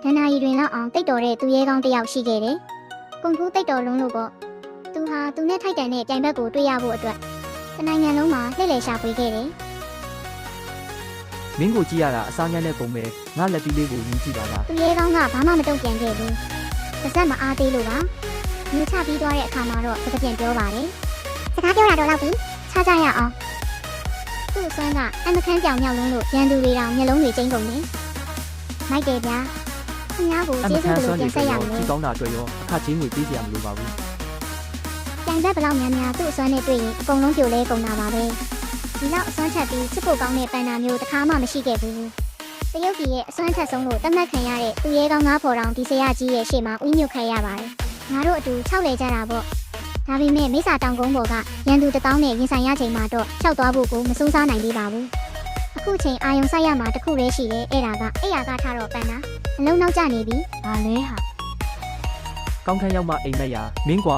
ဒဏ္ဍာရီတွင်လောက်အောင်တိတ်တော်တဲ့သူရဲကောင်းတစ်ယောက်ရှိခဲ့တယ်။ကွန်ဖူးတိတ်တော်လုံးလို့ပေါ့။သူဟာသူနဲ့ထိုက်တန်တဲ့ပြိုင်ဘက်ကိုတွေ့ရဖို့အတွက်တနိုင်ငံလုံးမှာလှည့်လည်ရှာဖွေခဲ့တယ် မင်းကိုကြည့်ရတာအစားညံ့တဲ့ပုံပဲငါလက်သီးလေးကိုယူကြည့်ပါလား ။သူရဲကောင်းကဘာမှမတုံ့ပြန်ခဲ့ဘူး။တစ်စက်မအားသေးလို့ပါ။မြူချပြီးသွားတဲ့အခါမှာတော့တစ်ပြန်ပြောပါတယ်။စကားပြောတာတော့လောက်ပြီ။ချကြရအောင်။သူ့အစွမ်းကအမခန်းပြောင်မြောက်လုံးလို့ရန်သူတွေတောင်မျက်လုံးတွေကျိန်းကုန်နေ။မိုက်တယ်ဗျာ။ခင်ဗျားကို အမ ကျေးဇူး ခန်း တင် ဆွမ်း ပြ တွေ ဆက်ရ ရော မယ် ဒီကောင်းတာအတွက်ရောအခချင်းငွေပေးစရာမလိုပါဘူး ။ကြိုင်ဘက်ဘလောက်များများသူ့အစွမ်းနဲ့တွေ့ရင်အကုန်လုံးပြိုလဲကုန်တာပါပဲ။ဒီလောက်အစွမ်းထက်ပြီးချစ်ဖို့ကောင်းတဲ့ပန်နာမျိုးတစ်ခါမှမရှိခဲ့ဘူး။တရုတ်ပြည်ရဲ့အစွမ်းထက်ဆုံးလို့တတ်မှတ်ခံရတဲ့သူရဲကောင်းငါးဖော်တောင်ဒီဆရာကြီးရဲ့ရှေ့မှာဥညွတ်ခဲ့ရပါတယ်။ငါတို့အတူ၆လေကြတာပေါ့။ဒါပေမဲ့မိစ္ဆာတောင်ကုန်းပေါ်ကရန်သူတစ်တောင်းနဲ့ရင်ဆိုင်ရချိန်မှာတော့ခြောက်သွားဖို့ကိုမစိုးစားနိုင်သေးပါဘူး။အခုချိန်အာယုံဆိုင်ရမှာတစ်ခုလေးရှိတယ်အဲ့ဒါကအဲ့ရကထားတော့ပန်နာအလုံးနောက်ကျနေပြီ ဘာလဲဟာ ကောင်းခန်းရောက်မှအိမ်မက်ရမင်းကွာ